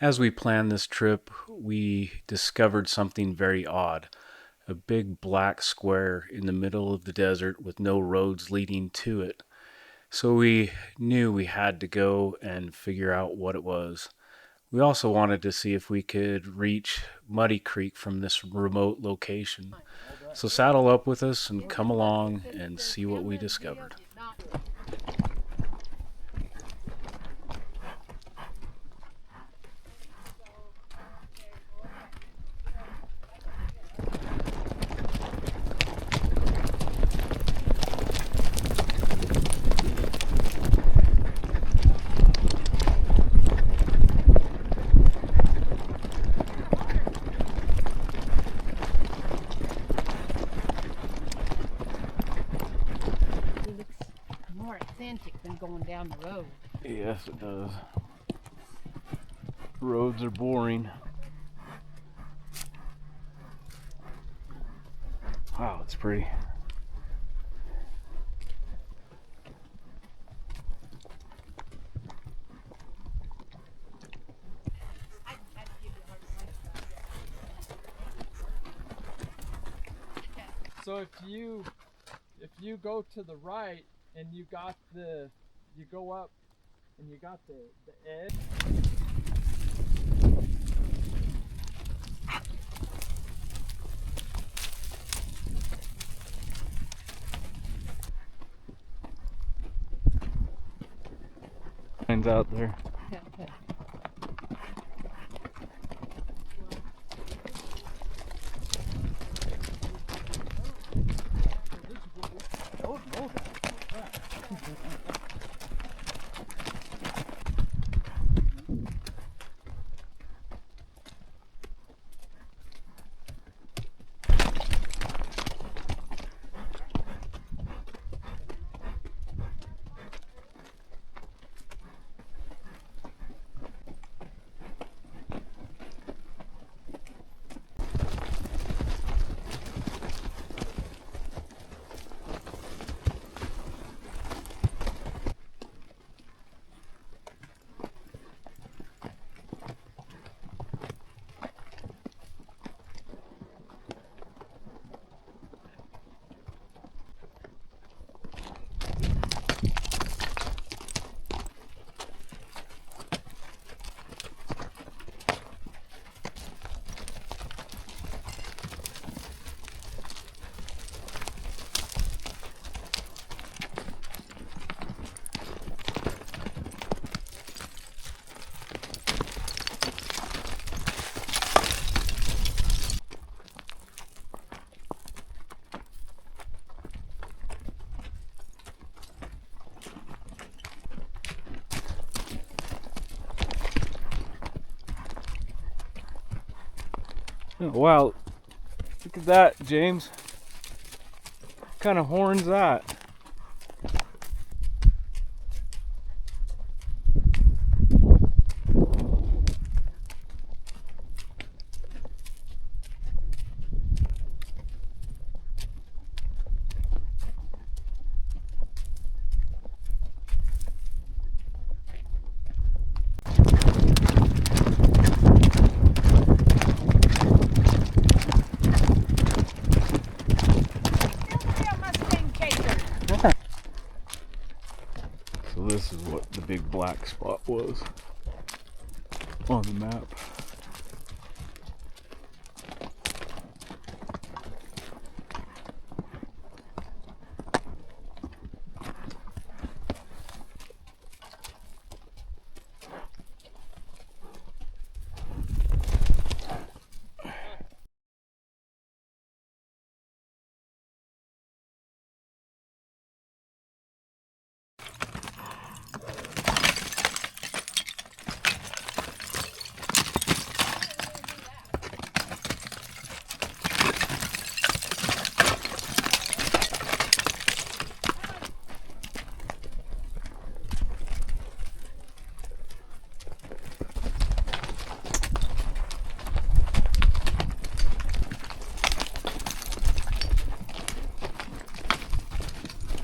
As we planned this trip, we discovered something very odd. A big black square in the middle of the desert with no roads leading to it. So we knew we had to go and figure out what it was. We also wanted to see if we could reach Muddy Creek from this remote location. So saddle up with us and come along and see what we discovered. It looks more authentic than going down the road. Yes, it does. Roads are boring. Wow, it's pretty. So if you go to the right and you go up and you got the edge. Lines out there. Wow, look at that, James. What kind of horn's that? So this is what the big black spot was on the map.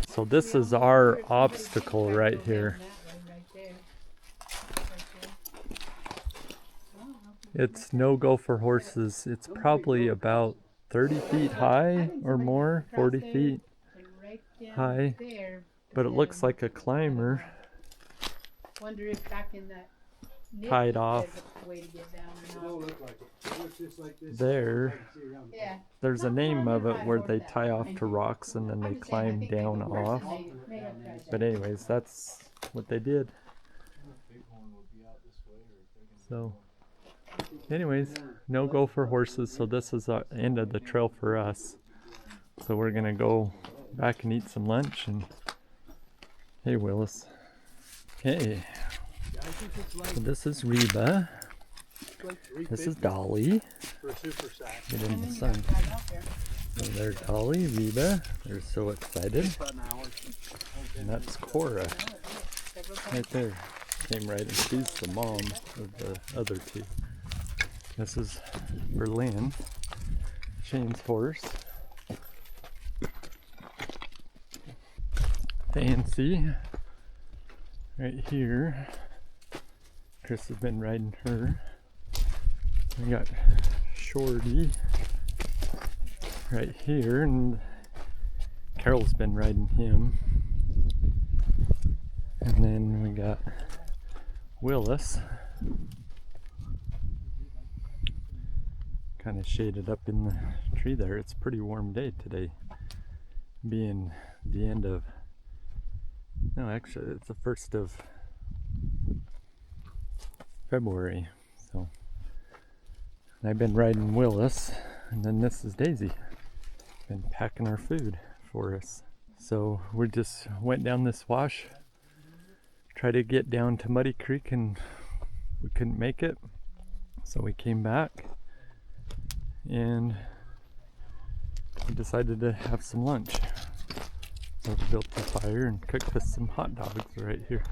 So this is our obstacle right here. It's no go for horses. It's probably about 30 feet high or more, 40 feet high, but it looks like a climber Wonder if back in that tied off way to get down or It not. don't look like it. It looks just like this. there. Yeah. There's a name of it where they tie off to rocks and then they climb down off. But anyways, that's what they did. So anyways, no go for horses, so this is the end of the trail for us. So we're gonna go back and eat some lunch. And hey Willis. Hey. So this is Reba. This is Dolly. Get in the sun. So there's Dolly, Reba. They're so excited. And that's Cora. Right there. Came right, and she's the mom of the other two. This is Berlin, Shane's horse. Fancy. Right here. Chris has been riding her. We got Shorty right here, and Carol's been riding him. And then we got Willis, kind of shaded up in the tree there. It's a pretty warm day today, being the end of, no, actually it's the 1st of February. So and I've been riding Willis, and then this is Daisy, been packing our food for us. So we just went down this wash, tried to get down to Muddy Creek, and we couldn't make it, so we came back and we decided to have some lunch. So we built a fire and cooked us some hot dogs right here.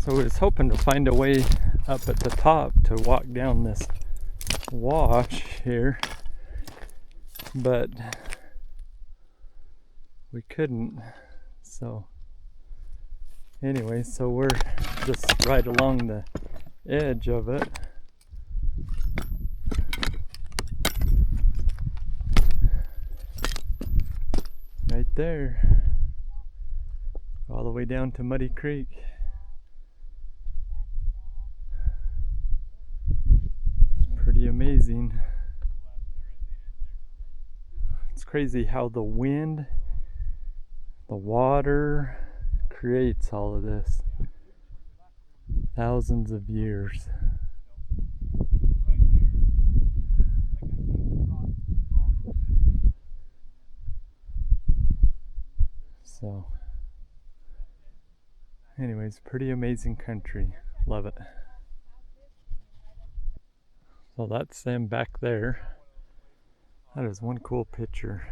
So I was hoping to find a way up at the top to walk down this wash here, but we couldn't. So anyway, so we're just right along the edge of it. Right there. All the way down to Muddy Creek. It's pretty amazing. It's crazy how the wind, the water creates all of this. Thousands of years. So, anyways, pretty amazing country. Love it. So that's them back there. That is one cool picture.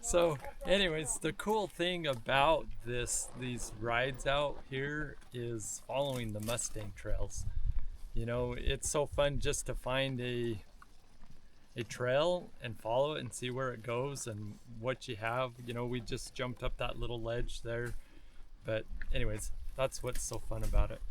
So anyways, the cool thing about these rides out here is following the Mustang trails. You know, it's so fun just to find a trail and follow it and see where it goes and what you have. You know, we just jumped up that little ledge there, but anyways, that's what's so fun about it.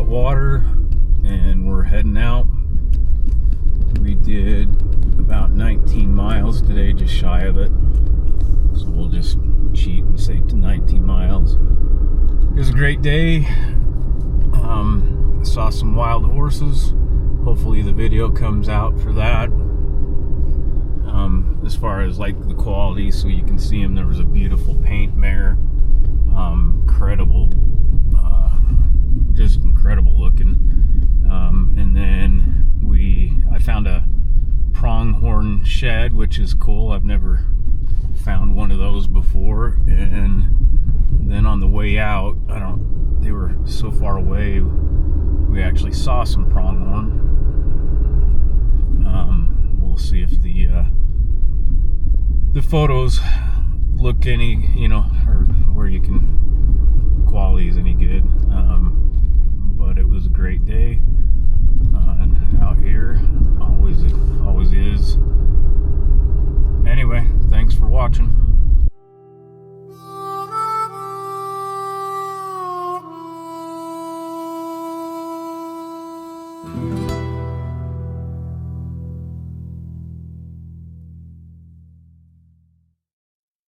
water and we're heading out. We did about 19 miles today, just shy of it. So we'll just cheat and say to 19 miles. It was a great day. Saw some wild horses. Hopefully the video comes out for that. As far as like the quality, so you can see them. There was a beautiful paint mare. Incredible, just incredible looking. And then I found a pronghorn shed, which is cool. I've never found one of those before. And then on the way out, they were so far away, we actually saw some pronghorn. We'll see if the photos look any, or where you can, quality is any good. But it was a great day out here. Always is. Anyway, thanks for watching.